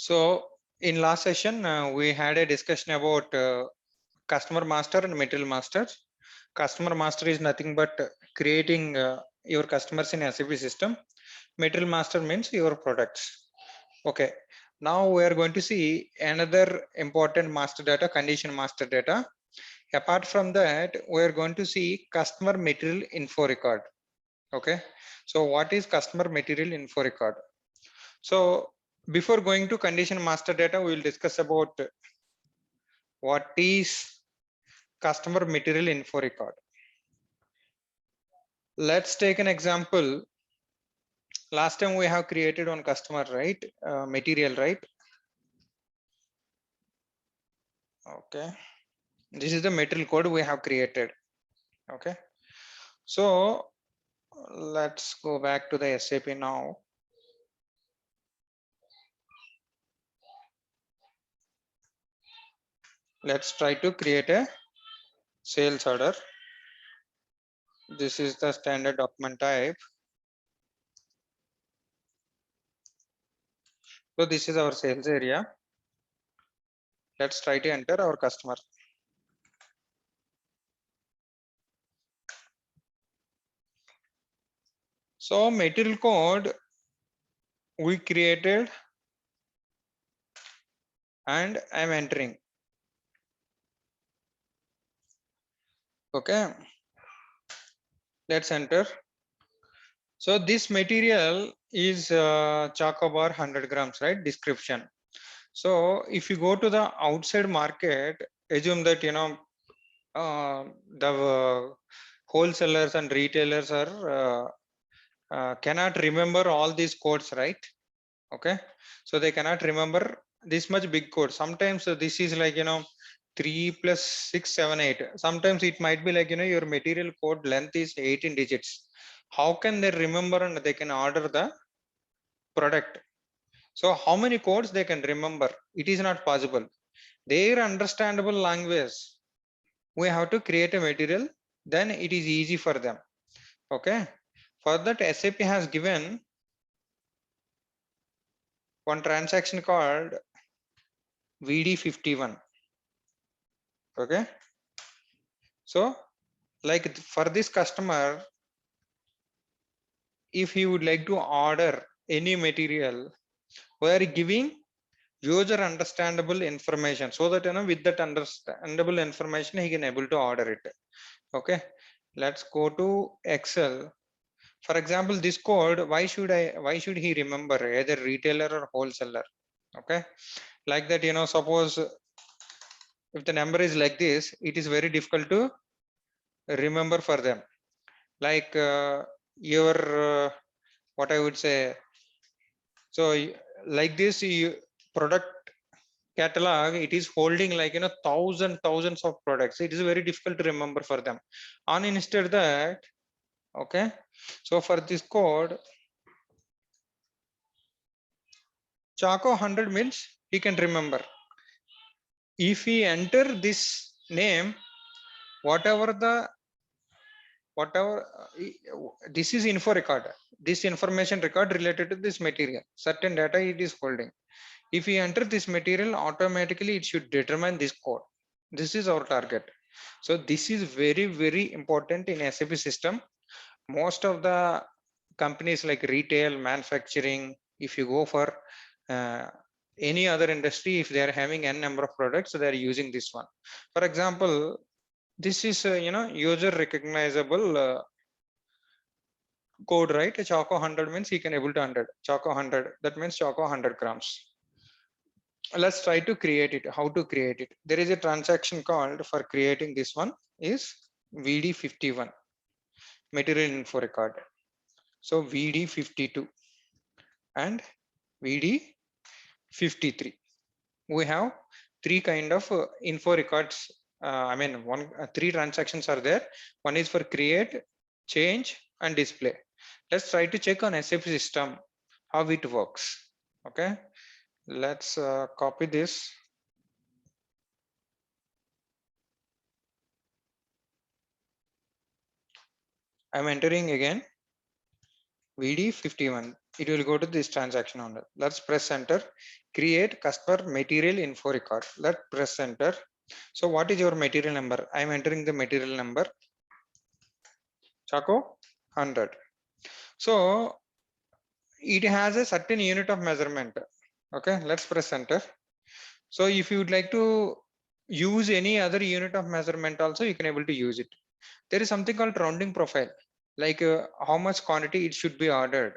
So in last session, we had a discussion about customer master and material master. Customer master is nothing but creating your customers in SAP system. Material master means your products. Okay. Now we are going to see another important master data, condition master data. Apart from that, we are going to see customer material info record. Okay. So what is customer material info record? So before going to condition master data, we will discuss about what is customer material info record. Let's take an example. Last time we have created on customer, right? Material, right? Okay. This is the material code we have created. Okay. So let's go back to the SAP now. Let's try to create a sales order. This is the standard document type. So this is our sales area. Let's try to enter our customer. So material code we created and I'm entering. Okay. Let's enter. So this material is Chocobar 100 grams, right? Description. So if you go to the outside market, assume that the wholesalers and retailers are cannot remember all these codes, right? Okay, so they cannot remember this much big code. Sometimes this is like 3 plus 6 7 8. Sometimes it might be like your material code length is 18 digits. How can they remember and they can order the product? So how many codes they can remember? It is not possible. Their understandable language, we have to create a material, then it is easy for them. Okay, for that SAP has given one transaction called VD51. Okay, so like for this customer, if he would like to order any material, we are giving user understandable information, so that with that understandable information he can able to order it. Okay, let's go to Excel. For example, this code, why should he remember either retailer or wholesaler? Okay, like that, suppose if the number is like this, it is very difficult to remember for them. Like your what I would say, so like this product catalog, it is holding like thousands of products. It is very difficult to remember for them. On instead that, okay, so for this code, Choco 100 means he can remember. If he enter this name, whatever this is info record, this information record related to this material, certain data it is holding. If we enter this material, automatically it should determine this code. This is our target. So this is very important in SAP system. Most of the companies like retail, manufacturing, if you go for any other industry, if they are having n number of products, they are using this one. For example, this is user recognizable code, right? Choco 100 means he can able to 100. Choco 100, that means Choco 100 grams. Let's try to create it. How to create it? There is a transaction called for creating this one is VD51, material info record. So VD52 and VD53. We have three kind of info records. Three transactions are there. One is for create, change, and display. Let's try to check on SAP system how it works. Okay, let's copy this. I'm entering again. VD51. It will go to this transaction owner. Let's press enter. Create customer material info record. Let's press enter. So what is your material number? I am entering the material number. Chaco 100. So it has a certain unit of measurement. Okay, let's press enter. So if you would like to use any other unit of measurement also, you can able to use it. There is something called rounding profile, like how much quantity it should be ordered.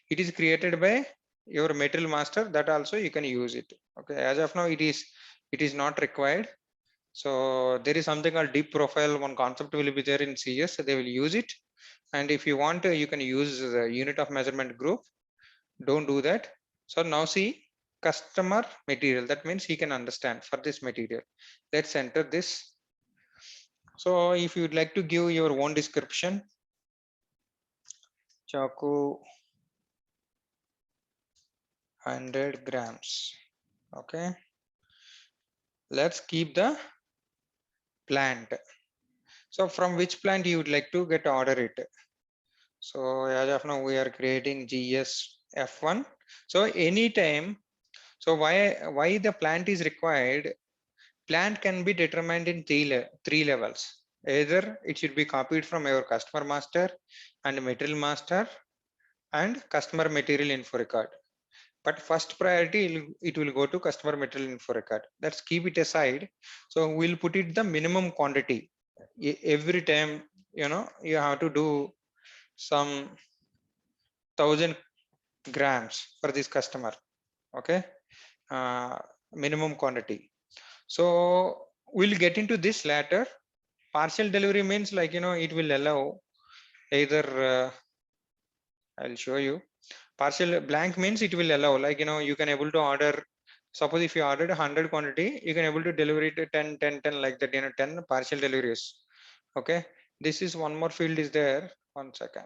It is created by your material master. That also you can use it. Okay, as of now it is not required. So there is something called deep profile. One concept will be there in CS. So they will use it. And if you want, you can use the unit of measurement group. Don't do that. So now see customer material. That means he can understand for this material. Let's enter this. So if you'd like to give your own description, Chaku 100 grams. Okay. Let's keep the plant. So from which plant you would like to get order it. So as of now we are creating GS-F1. So anytime, so why the plant is required? Plant can be determined in three levels. Either it should be copied from your customer master and material master and customer material info record. But first priority, it will go to customer material info record. Let's keep it aside. So we'll put it the minimum quantity. Every time, you have to do some 1000 grams for this customer. Okay. Minimum quantity. So we'll get into this later. Partial delivery means like, it will allow either, I'll show you. Partial blank means it will allow, like, you can able to order. Suppose if you ordered 100 quantity, you can able to deliver it to 10, 10, 10 like that, 10 partial deliveries. Okay. This is one more field is there. 1 second.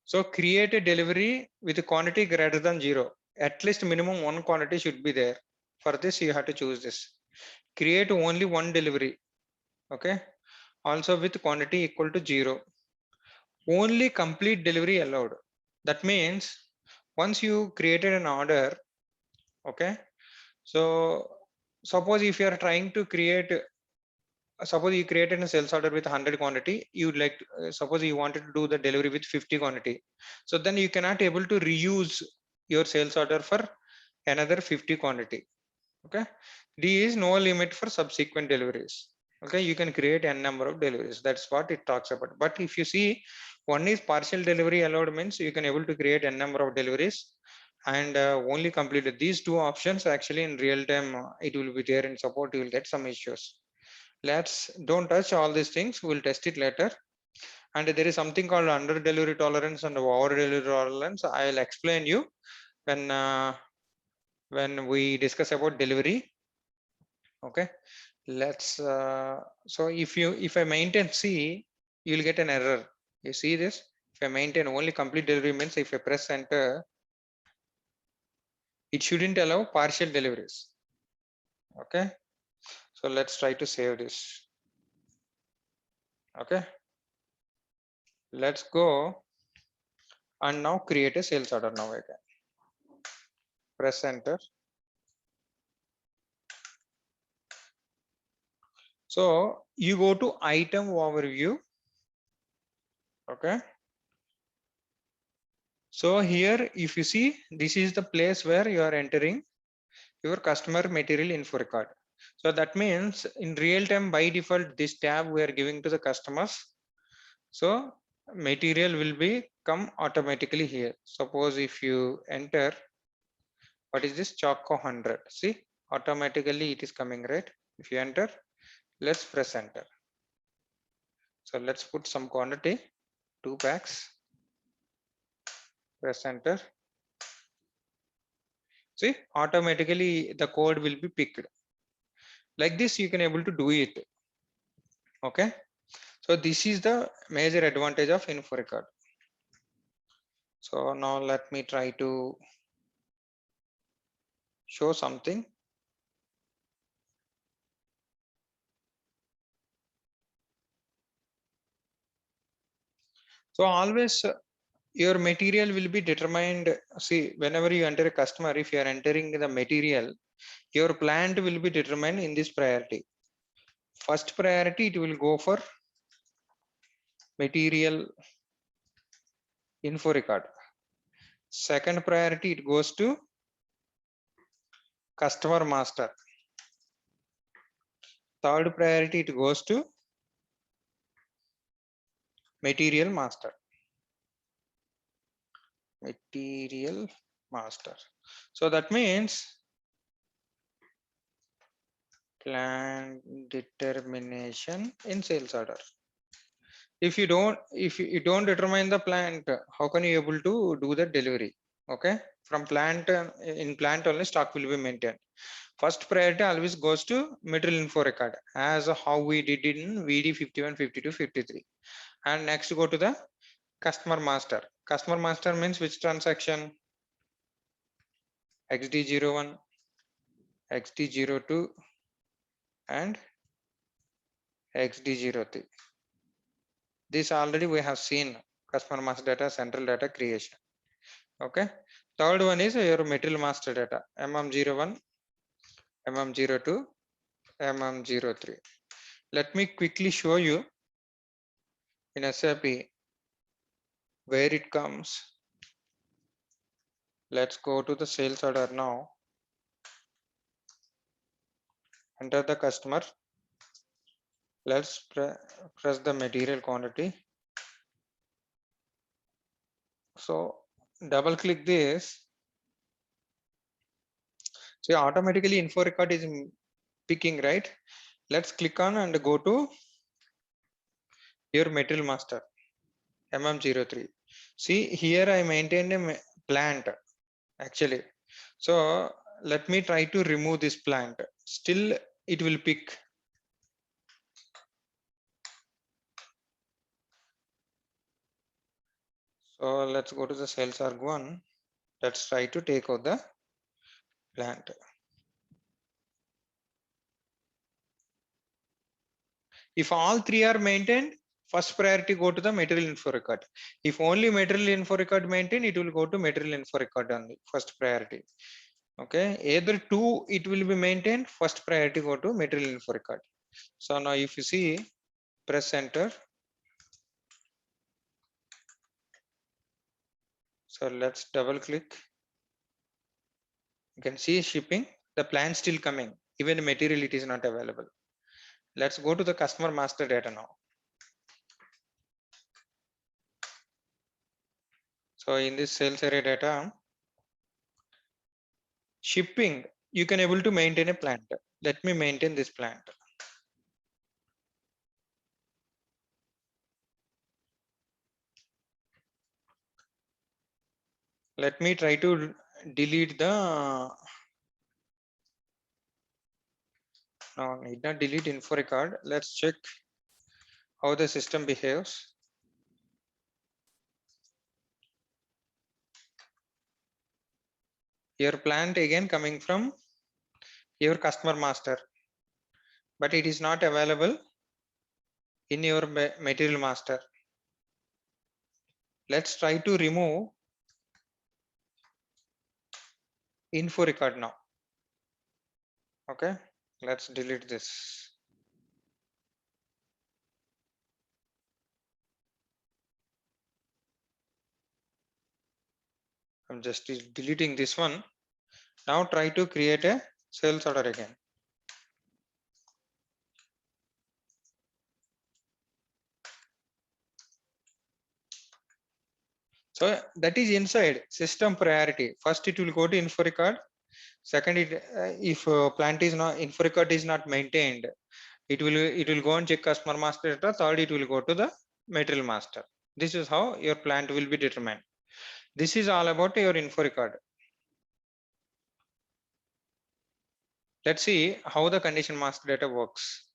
So create a delivery with a quantity greater than 0. At least minimum one quantity should be there. For this, you have to choose this. Create only one delivery. Okay. Also with quantity equal to 0. Only complete delivery allowed. That means once you created an order, okay. So suppose if you are trying to create, suppose you created a sales order with 100 quantity, you'd like to, suppose you wanted to do the delivery with 50 quantity. So then you cannot able to reuse your sales order for another 50 quantity. Okay. D is no limit for subsequent deliveries. Okay. You can create n number of deliveries. That's what it talks about. But if you see, one is partial delivery allowed means you can able to create n number of deliveries and only completed these two options. Actually in real time, it will be there in support. You will get some issues. Let's don't touch all these things. We'll test it later. And there is something called under delivery tolerance and over delivery tolerance. I'll explain you when we discuss about delivery. Okay. Let's so if I maintain C, you'll get an error. You see this? If I maintain only complete delivery means if I press enter, it shouldn't allow partial deliveries. Okay. So let's try to save this. Okay. Let's go and now create a sales order now again. Press enter. So you go to item overview. Okay. So here, if you see, this is the place where you are entering your customer material info record. So that means in real time, by default, this tab we are giving to the customers. So material will be come automatically here. Suppose if you enter, what is this Choco 100? See, automatically it is coming, right? If you enter, let's press enter. So let's put some quantity, 2 packs, press enter. See, automatically the code will be picked. Like this, you can able to do it. Okay. So this is the major advantage of info record. So now let me try to show something. So always your material will be determined. See, whenever you enter a customer, if you are entering the material, your plant will be determined in this priority. First priority, it will go for material info record. Second priority, it goes to customer master. Third priority, it goes to material master. Material master. So that means plan determination in sales order. If you don't determine the plant, how can you able to do the delivery? Okay, from plant, in plant only stock will be maintained. First priority always goes to material info record, as how we did in VD 51, 52, 53. And next go to the customer master. Customer master means which transaction? XD01, XD02 and XD03. This already we have seen, customer master data, central data creation. Okay. Third one is your material master data, MM01, MM02, MM03. Let me quickly show you in SAP where it comes. Let's go to the sales order now. Enter the customer. Let's press the material quantity. So double click this. So automatically info record is picking, right? Let's click on and go to your material master, MM03. See, here I maintained a plant actually. So let me try to remove this plant. Still it will pick. So let's go to the sales org one. Let's try to take out the plant. If all three are maintained, first priority go to the material info record. If only material info record maintained, it will go to material info record only, first priority. Okay, either two it will be maintained, first priority go to material info record. So now if you see, press enter. So let's double click. You can see shipping, the plan still coming, even material it is not available. Let's go to the customer master data now. So in this sales area data, shipping, you can able to maintain a plant. Let me maintain this plant. Let me try to delete the, no, need not delete info record. Let's check how the system behaves. Your plant again coming from your customer master, but it is not available in your material master. Let's try to remove info record now. Okay, let's delete this. I'm just deleting this one. Now try to create a sales order again. So that is inside system priority. First it will go to info record. Second, if plant is not, info record is not maintained, it will go and check customer master data. Third, it will go to the material master. This is how your plant will be determined. This is all about your info record. Let's see how the condition master data works.